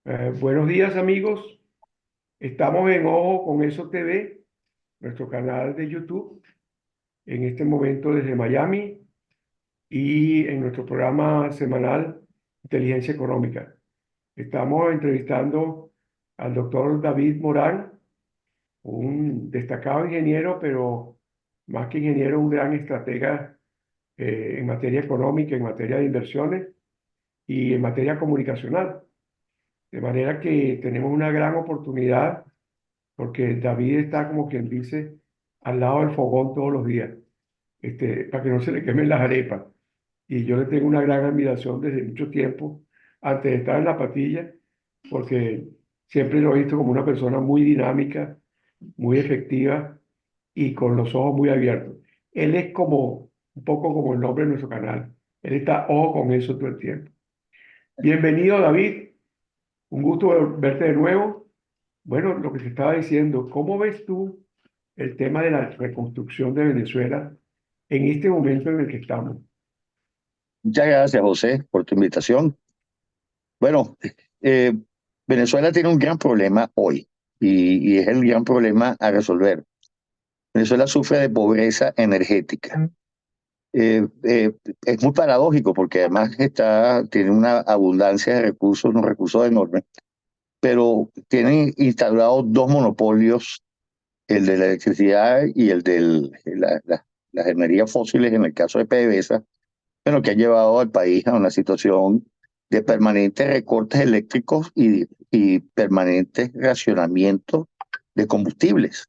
Buenos días amigos, estamos en Ojo con Eso TV, nuestro canal de YouTube, en este momento desde Miami y en nuestro programa semanal Inteligencia Económica. Estamos entrevistando al doctor David Morán, un destacado ingeniero, pero más que ingeniero, un gran estratega en materia económica, en materia de inversiones y en materia comunicacional. De manera que tenemos una gran oportunidad porque David está como quien dice al lado del fogón todos los días, para que no se le quemen las arepas. Y yo le tengo una gran admiración desde mucho tiempo, antes de estar en la patilla, porque siempre lo he visto como una persona muy dinámica, muy efectiva y con los ojos muy abiertos. Él es como, un poco como el nombre de nuestro canal. Él está ojo con eso todo el tiempo. Bienvenido, David. Un gusto verte de nuevo. Bueno, lo que te estaba diciendo, ¿cómo ves tú el tema de la reconstrucción de Venezuela en este momento en el que estamos? Muchas gracias, José, por tu invitación. Bueno, eh, Venezuela tiene un gran problema hoy y es el gran problema a resolver. Venezuela sufre de pobreza energética. Es muy paradójico porque además tiene una abundancia de recursos, unos recursos enormes, pero tienen instalados dos monopolios, el de la electricidad y el de las energías fósiles, en el caso de PDVSA, bueno, que ha llevado al país a una situación de permanentes recortes eléctricos y permanentes racionamientos de combustibles.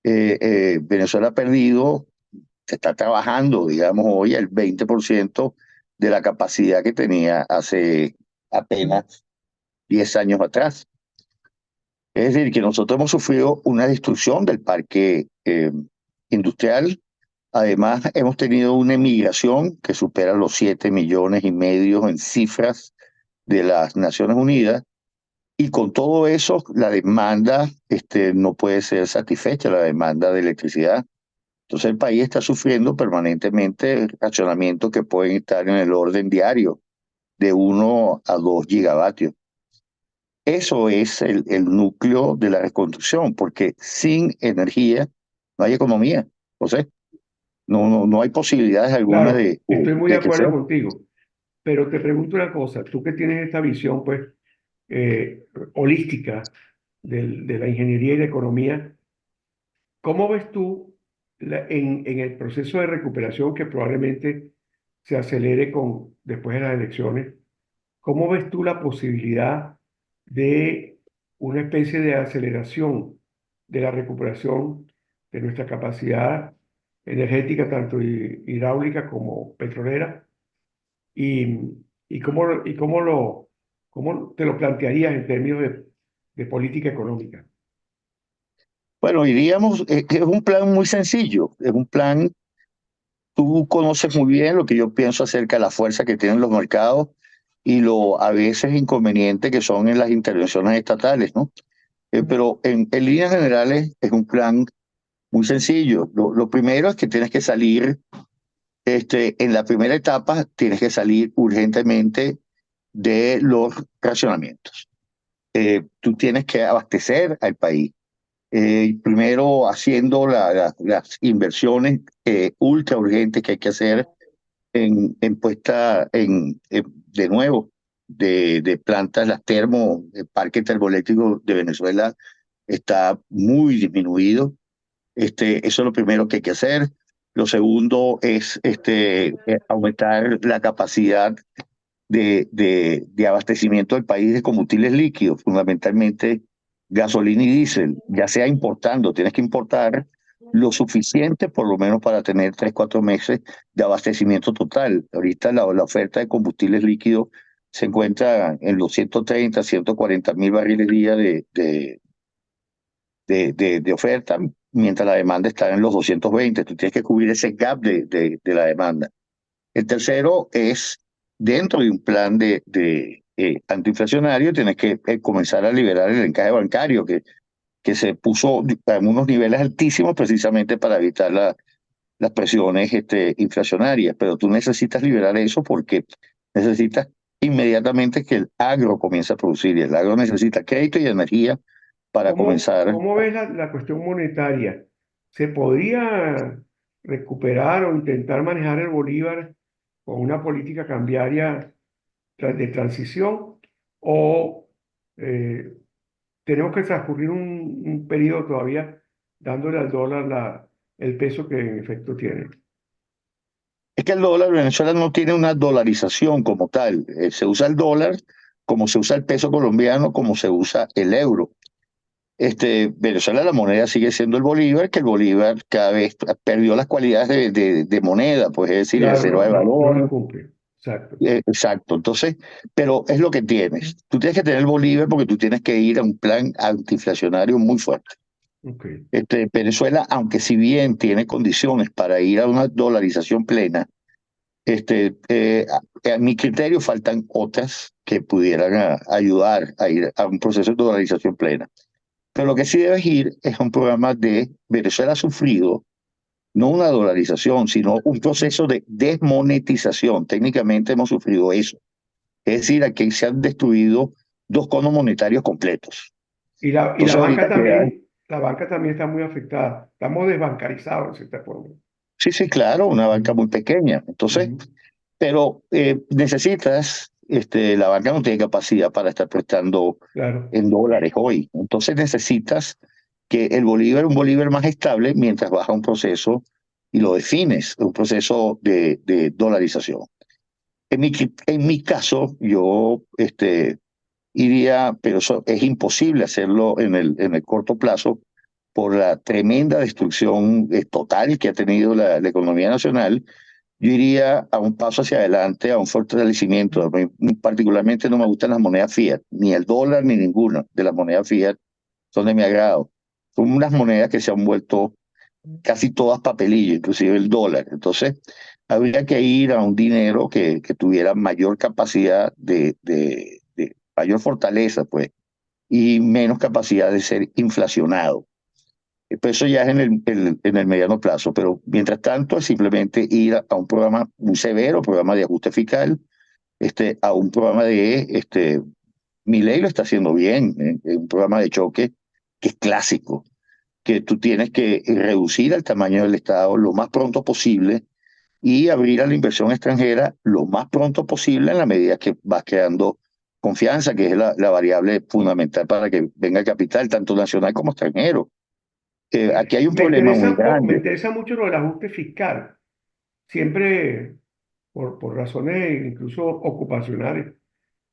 Venezuela ha perdido, se está trabajando, digamos, hoy el 20% de la capacidad que tenía hace apenas 10 años atrás. Es decir, que nosotros hemos sufrido una destrucción del parque industrial. Además, hemos tenido una emigración que supera los 7,5 millones en cifras de las Naciones Unidas, y con todo eso, la demanda no puede ser satisfecha, la demanda de electricidad. Entonces, el país está sufriendo permanentemente racionamientos que pueden estar en el orden diario de 1 a 2 gigavatios. Eso es el núcleo de la reconstrucción, porque sin energía no hay economía. José. No hay posibilidades algunas Claro, estoy muy de de crecer. acuerdo contigo, pero te pregunto una cosa, tú que tienes esta visión, pues, eh, holística de la ingeniería y la economía, ¿cómo ves tú en el proceso de recuperación que probablemente se acelere después de las elecciones? ¿Cómo ves tú la posibilidad de una especie de aceleración de la recuperación de nuestra capacidad energética, tanto hidráulica como petrolera? ¿Y, cómo te lo plantearías en términos de política económica? Bueno, diríamos, es un plan muy sencillo, es un plan, tú conoces muy bien lo que yo pienso acerca de la fuerza que tienen los mercados y lo a veces inconveniente que son en las intervenciones estatales, ¿no? Pero en líneas generales es un plan muy sencillo. Lo primero es que tienes que salir, en la primera etapa, tienes que salir urgentemente de los racionamientos. Tú tienes que abastecer al país. Primero haciendo las inversiones ultra urgentes que hay que hacer en puesta de nuevo de plantas, el parque termoeléctrico de Venezuela está muy disminuido. Eso es lo primero que hay que hacer. Lo segundo es aumentar la capacidad de abastecimiento del país de combustibles líquidos, fundamentalmente gasolina y diésel, ya sea importando, tienes que importar lo suficiente por lo menos para tener 3, 4 meses de abastecimiento total. Ahorita la oferta de combustibles líquidos se encuentra en los 130, 140 mil barriles día de oferta, mientras la demanda está en los 220. Tú tienes que cubrir ese gap de la demanda. El tercero es, dentro de un plan de antiinflacionario, tienes que comenzar a liberar el encaje bancario que se puso en unos niveles altísimos precisamente para evitar las presiones inflacionarias. Pero tú necesitas liberar eso porque necesitas inmediatamente que el agro comienza a producir. Y el agro necesita crédito y energía para comenzar. ¿Cómo ves la cuestión monetaria? ¿Se podría recuperar o intentar manejar el bolívar con una política cambiaria de transición? ¿O eh, tenemos que transcurrir un periodo todavía dándole al dólar el peso que en efecto tiene? Es que el dólar, Venezuela no tiene una dolarización como tal. Se usa el dólar como se usa el peso colombiano, como se usa el euro. Venezuela la moneda sigue siendo el bolívar, que el bolívar cada vez perdió las cualidades de moneda, pues es decir, Claro, reserva de no la valor. cumple. Exacto. Exacto, entonces, pero es lo que tienes. Tú tienes que tener el bolívar porque tú tienes que ir a un plan antiinflacionario muy fuerte. Ok. Venezuela, aunque si bien tiene condiciones para ir a una dolarización plena, a mi criterio faltan otras que pudieran ayudar a ir a un proceso de dolarización plena. Pero lo que sí debes ir es a un programa de Venezuela ha sufrido no una dolarización, sino un proceso de desmonetización. Técnicamente hemos sufrido eso. Es decir, aquí se han destruido dos conos monetarios completos. Y Entonces ahorita queda, la banca también está muy afectada. Estamos desbancarizados, en cierta forma. sí, sí, claro, una banca Ujú, muy pequeña. Entonces, ujú, pero necesitas, la banca no tiene capacidad para estar prestando claro. en dólares hoy. Entonces necesitas que un bolívar más estable mientras baja un proceso y lo defines, un proceso de dolarización. En mi caso, yo iría, pero eso es imposible hacerlo en el corto plazo por la tremenda destrucción total que ha tenido la economía nacional. Yo iría a un paso hacia adelante, a un fortalecimiento. A mí particularmente no me gustan las monedas fiat, ni el dólar ni ninguna de las monedas fiat son de mi agrado. Son unas monedas que se han vuelto casi todas papelillo, inclusive el dólar. Entonces, habría que ir a un dinero que tuviera mayor capacidad de mayor fortaleza, pues, y menos capacidad de ser inflacionado. Pero eso ya es en el mediano plazo, pero mientras tanto es simplemente ir a un programa muy severo, programa de ajuste fiscal, a un programa Milei lo está haciendo bien, un programa de choque que es clásico, que tú tienes que reducir el tamaño del Estado lo más pronto posible y abrir a la inversión extranjera lo más pronto posible en la medida que vas creando confianza, que es la variable fundamental para que venga capital, tanto nacional como extranjero. Aquí hay un problema muy Me grande. interesa mucho lo del ajuste fiscal. Siempre, por razones incluso ocupacionales,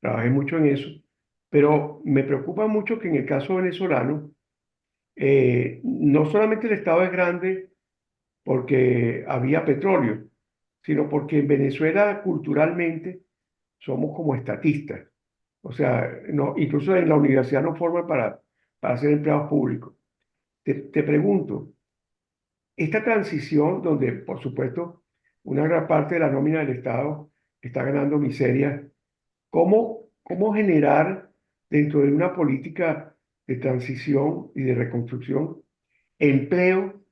trabajé mucho en eso. Pero me preocupa mucho que en el caso venezolano, no solamente el Estado es grande porque había petróleo, sino porque en Venezuela culturalmente somos como estatistas. O sea, no, incluso en la universidad no forman para ser empleados públicos. Te pregunto, esta transición donde, por supuesto, una gran parte de la nómina del Estado está ganando miseria, cómo generar dentro de una política de transición y de reconstrucción empleo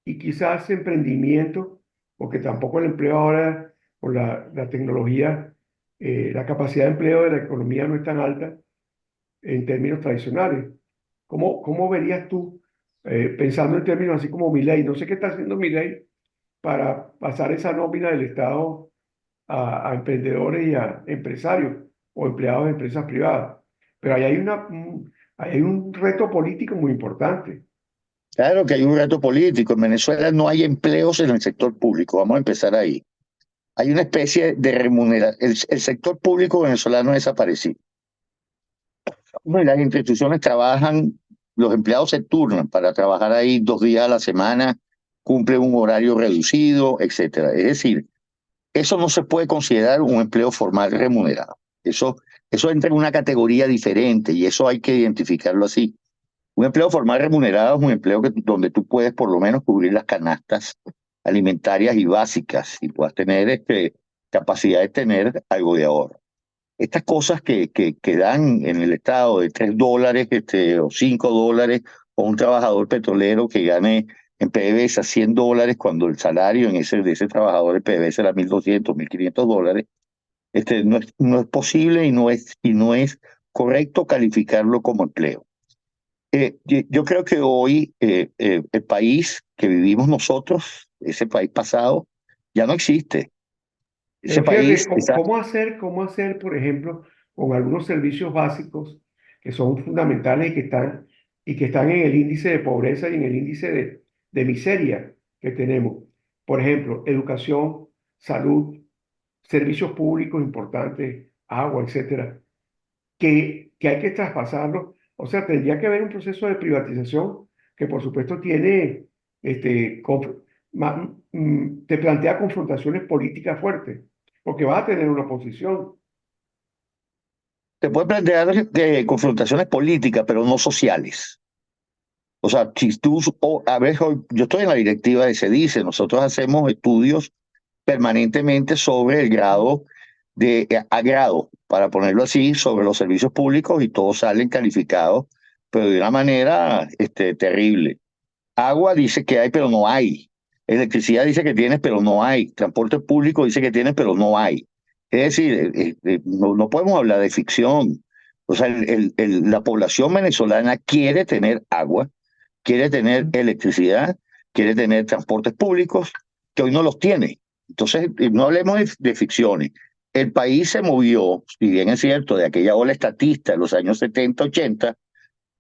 y quizás emprendimiento, porque tampoco el empleo ahora, con la tecnología, la capacidad de empleo de la economía no es tan alta en términos tradicionales? ¿Cómo verías tú, pensando en términos así como Milei? No sé qué está haciendo Milei para pasar esa nómina del Estado a emprendedores y a empresarios o empleados de empresas privadas. Pero ahí hay un reto político muy importante. Claro que hay un reto político. En Venezuela no hay empleos en el sector público. Vamos a empezar ahí. Hay una especie de remuneración. El sector público venezolano ha desaparecido. Bueno, y las instituciones trabajan, los empleados se turnan para trabajar ahí 2 días a la semana, cumplen un horario reducido, etcétera. Es decir, eso no se puede considerar un empleo formal remunerado. Eso entra en una categoría diferente y eso hay que identificarlo así. Un empleo formal remunerado es un empleo donde tú puedes por lo menos cubrir las canastas alimentarias y básicas y puedas tener capacidad de tener algo de ahorro. Estas cosas que dan en el Estado de $3 o $5, o un trabajador petrolero que gane en PDVSA $100 cuando el salario de ese trabajador en PDVSA era $1.200, $1.500, No es posible y no es correcto calificarlo como empleo. Yo creo que hoy el país que vivimos nosotros, ese país pasado, ya no existe. Ese Pero fíjate, país, ¿cómo, cómo hacer, por ejemplo, con algunos servicios básicos que son fundamentales y que están en el índice de pobreza y en el índice de miseria que tenemos? Por ejemplo, educación, salud, servicios públicos importantes, agua, etcétera, que hay que traspasarlo. O sea, tendría que haber un proceso de privatización que por supuesto tiene, te plantea confrontaciones políticas fuertes, porque va a tener una oposición. te puede plantear confrontaciones políticas, pero no sociales. O sea, si tú, a ver, yo estoy en la directiva de CEDICE, nosotros hacemos estudios permanentemente sobre el grado a grado, para ponerlo así, sobre los servicios públicos y todos salen calificados, pero de una manera terrible. Agua dice que hay, pero no hay. Electricidad dice que tienes, pero no hay. Transporte público dice que tienes, pero no hay. Es decir, no podemos hablar de ficción. O sea, la población venezolana quiere tener agua, quiere tener electricidad, quiere tener transportes públicos, que hoy no los tiene. Entonces, no hablemos de ficciones. El país se movió, si bien es cierto, de aquella ola estatista de los años 70, 80,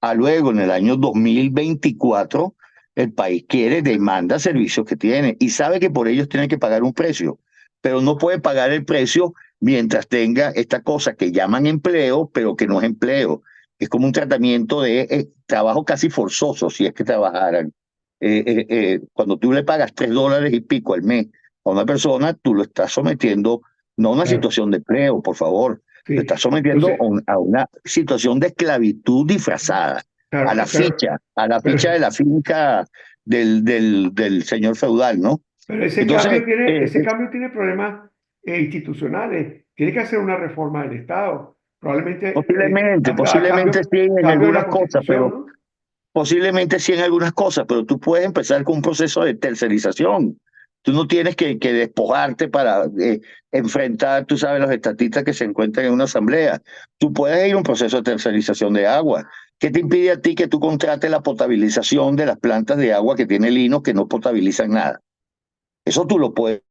a luego en el año 2024, el país quiere, demanda servicios que tiene y sabe que por ellos tiene que pagar un precio, pero no puede pagar el precio mientras tenga esta cosa que llaman empleo, pero que no es empleo. Es como un tratamiento de trabajo casi forzoso, si es que trabajaran. Cuando tú le pagas $3 y pico al mes a una persona, tú lo estás sometiendo no a una Claro, situación de empleo, por favor, lo sí. estás sometiendo Entonces, a una situación de esclavitud disfrazada, claro, a la ficha de pero, la finca del señor feudal, ¿no? pero Entonces, ese cambio tiene problemas institucionales. Tiene que hacer una reforma del Estado. Probablemente posiblemente sí en cambio de la algunas cosas, Constitución, pero ¿no? posiblemente sí en algunas cosas, pero tú puedes empezar con un proceso de tercerización. Tú no tienes que despojarte para enfrentar, tú sabes, los estatistas que se encuentran en una asamblea. Tú puedes ir a un proceso de tercerización de agua. ¿Qué te impide a ti que tú contrates la potabilización de las plantas de agua que tiene Lino que no potabilizan nada? Eso tú lo puedes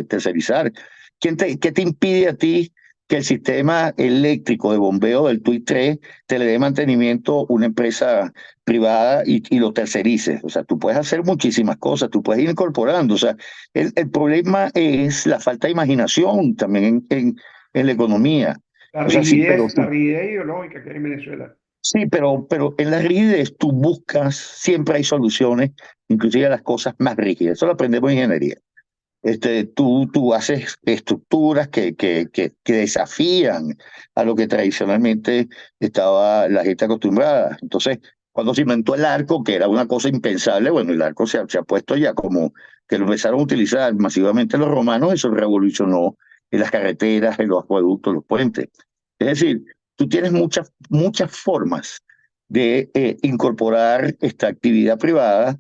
tercerizar. ¿Qué te impide a ti que el sistema eléctrico de bombeo del TUI 3 te le dé mantenimiento una empresa privada y lo tercerices? O sea, tú puedes hacer muchísimas cosas, tú puedes ir incorporando. O sea, el problema es la falta de imaginación también en la economía. O sea, sí, pero La rigidez ideológica que hay en Venezuela. sí, pero en las rigidez tú buscas, siempre hay soluciones, inclusive a las cosas más rígidas. Eso lo aprendemos en ingeniería. Tú haces estructuras que desafían a lo que tradicionalmente estaba la gente acostumbrada. Entonces, cuando se inventó el arco, que era una cosa impensable, bueno, el arco se ha puesto ya como que lo empezaron a utilizar masivamente los romanos, eso revolucionó en las carreteras, en los acueductos, los puentes. Es decir, tú tienes muchas formas de incorporar esta actividad privada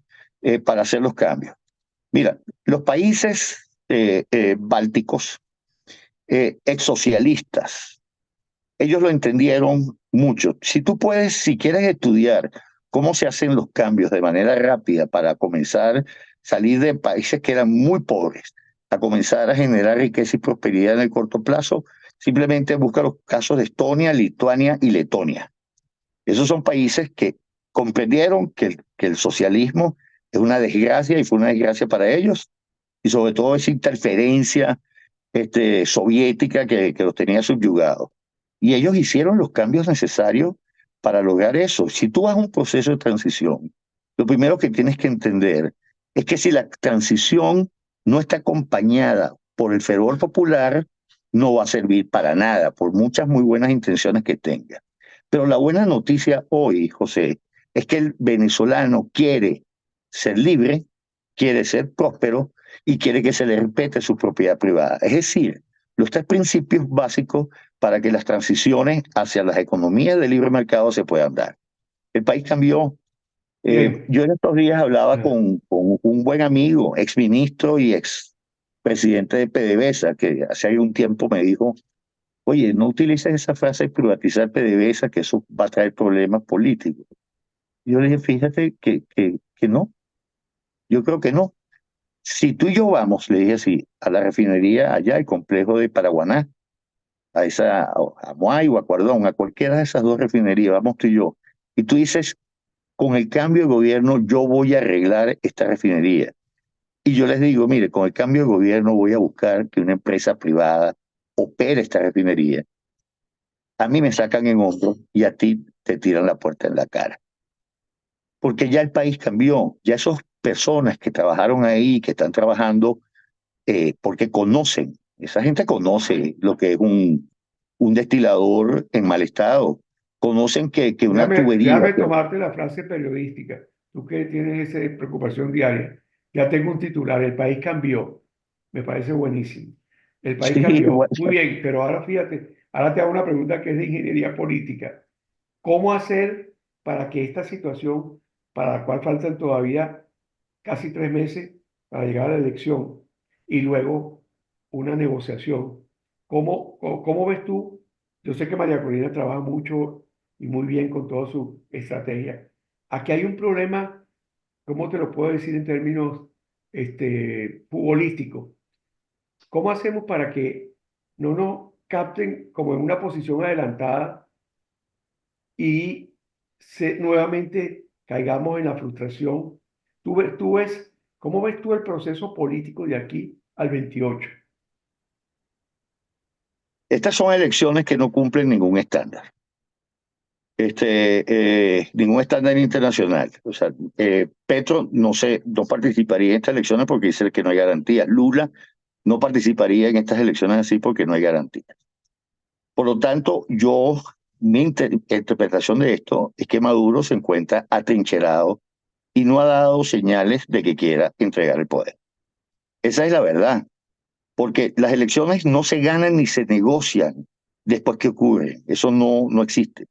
para hacer los cambios. Mira, los países bálticos, exsocialistas, ellos lo entendieron mucho. Si tú puedes, si quieres estudiar cómo se hacen los cambios de manera rápida para comenzar a salir de países que eran muy pobres, a comenzar a generar riqueza y prosperidad en el corto plazo, simplemente busca los casos de Estonia, Lituania y Letonia. Esos son países que comprendieron que el socialismo es una desgracia y fue una desgracia para ellos y sobre todo esa interferencia soviética que los tenía subyugados. Y ellos hicieron los cambios necesarios para lograr eso. Si tú vas a un proceso de transición, lo primero que tienes que entender es que si la transición no está acompañada por el fervor popular, no va a servir para nada, por muchas muy buenas intenciones que tenga. Pero la buena noticia hoy, José, es que el venezolano quiere ser libre, quiere ser próspero y quiere que se le respete su propiedad privada. Es decir, los tres principios básicos para que las transiciones hacia las economías de libre mercado se puedan dar. El país cambió. Bien. Yo en estos días hablaba Ah, con un buen amigo, exministro y ex presidente de PDVSA, que hace un tiempo me dijo, oye, no utilices esa frase privatizar PDVSA, que eso va a traer problemas políticos. Yo le dije, fíjate que no, yo creo que no. Si tú y yo vamos, le dije así, a la refinería allá, el complejo de Paraguaná, a Moai o a Cuardón, a cualquiera de esas dos refinerías, vamos tú y yo, y tú dices, con el cambio de gobierno yo voy a arreglar esta refinería. Y yo les digo, mire, con el cambio de gobierno voy a buscar que una empresa privada opere esta refinería. A mí me sacan en hombros y a ti te tiran la puerta en la cara. Porque ya el país cambió, ya esas personas que trabajaron ahí, que están trabajando, porque conocen, esa gente conoce lo que es un destilador en mal estado, conocen que una tubería, Déjame tomarte la frase periodística. Tú que tienes esa preocupación diaria. Ya tengo un titular, el país cambió. Me parece buenísimo. El país sí, cambió. bueno, Muy bien, pero ahora fíjate, ahora te hago una pregunta que es de ingeniería política. ¿Cómo hacer para que esta situación, para la cual faltan todavía casi 3 meses para llegar a la elección y luego una negociación? ¿Cómo ves tú? Yo sé que María Corina trabaja mucho y muy bien con toda su estrategia. Aquí hay un problema, ¿cómo te lo puedo decir en términos futbolísticos? ¿Cómo hacemos para que no nos capten como en una posición adelantada y nuevamente caigamos en la frustración? ¿Cómo ves tú el proceso político de aquí al 28? estas son elecciones que no cumplen ningún estándar. Ningún estándar internacional. O sea, Petro no participaría en estas elecciones porque dice que no hay garantía. Lula no participaría en estas elecciones así porque no hay garantía. Por lo tanto, mi interpretación de esto es que Maduro se encuentra atrincherado y no ha dado señales de que quiera entregar el poder. Esa es la verdad, porque las elecciones no se ganan ni se negocian después que ocurren. Eso no existe.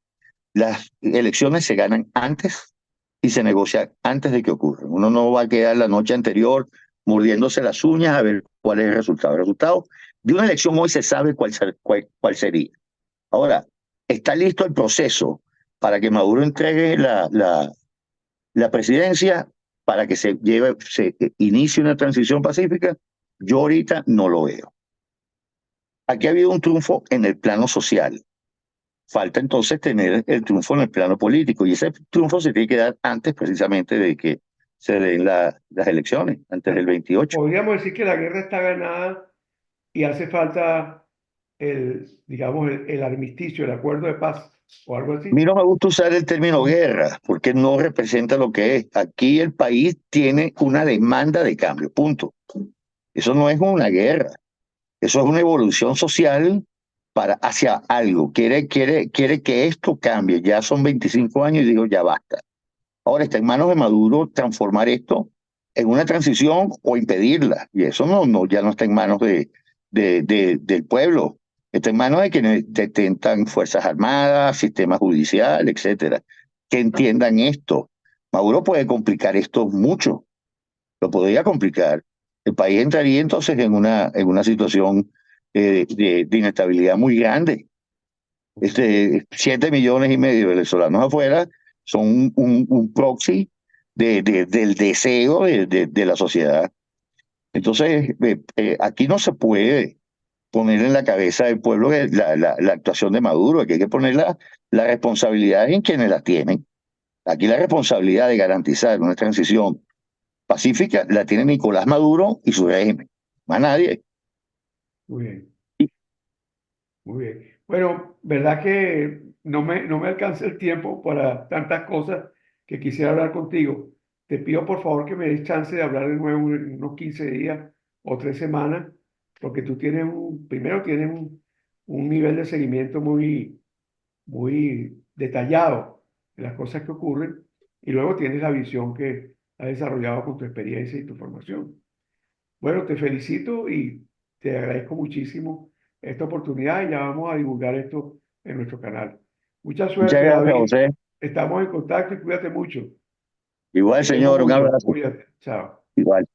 Las elecciones se ganan antes y se negocian antes de que ocurran. Uno no va a quedar la noche anterior mordiéndose las uñas a ver cuál es el resultado. El resultado de una elección hoy se sabe cuál sería. Ahora, está listo el proceso para que Maduro entregue la presidencia, para que se inicie una transición pacífica. Yo ahorita no lo veo. Aquí ha habido un triunfo en el plano social. Falta entonces tener el triunfo en el plano político y ese triunfo se tiene que dar antes precisamente de que se den las elecciones, antes del 28. Podríamos decir que la guerra está ganada y hace falta digamos, el armisticio, el acuerdo de paz o algo A mí así. no me gusta usar el término guerra porque no representa lo que es. Aquí el país tiene una demanda de cambio, punto. Eso no es una guerra, eso es una evolución social hacia algo. Quiere que esto cambie. Ya son 25 años y digo, ya basta. Ahora está en manos de Maduro transformar esto en una transición o impedirla. Y eso ya no está en manos del pueblo. Está en manos de quienes detentan Fuerzas Armadas, sistema judicial, etcétera. Que entiendan esto. Maduro puede complicar esto mucho. Lo podría complicar. El país entraría entonces en una situación de inestabilidad muy grande. 7,5 millones de venezolanos afuera son un proxy del deseo de la sociedad. Entonces, aquí no se puede poner en la cabeza del pueblo la actuación de Maduro, aquí hay que poner la responsabilidad en quienes la tienen. Aquí la responsabilidad de garantizar una transición pacífica la tiene Nicolás Maduro y su régimen, más nadie. Muy bien, muy bien. Bueno, verdad que no me alcanza el tiempo para tantas cosas que quisiera hablar contigo. Te pido por favor que me des chance de hablar de nuevo en unos 15 días o 3 semanas, porque tú primero tienes un nivel de seguimiento muy detallado de las cosas que ocurren y luego tienes la visión que has desarrollado con tu experiencia y tu formación. Bueno, te felicito y te agradezco muchísimo esta oportunidad y ya vamos a divulgar esto en nuestro canal. Mucha Muchas suerte, gracias, David. José. Estamos en contacto y cuídate mucho. Igual, Te queremos señor, un mucho. abrazo. Cuídate. Chao. Igual.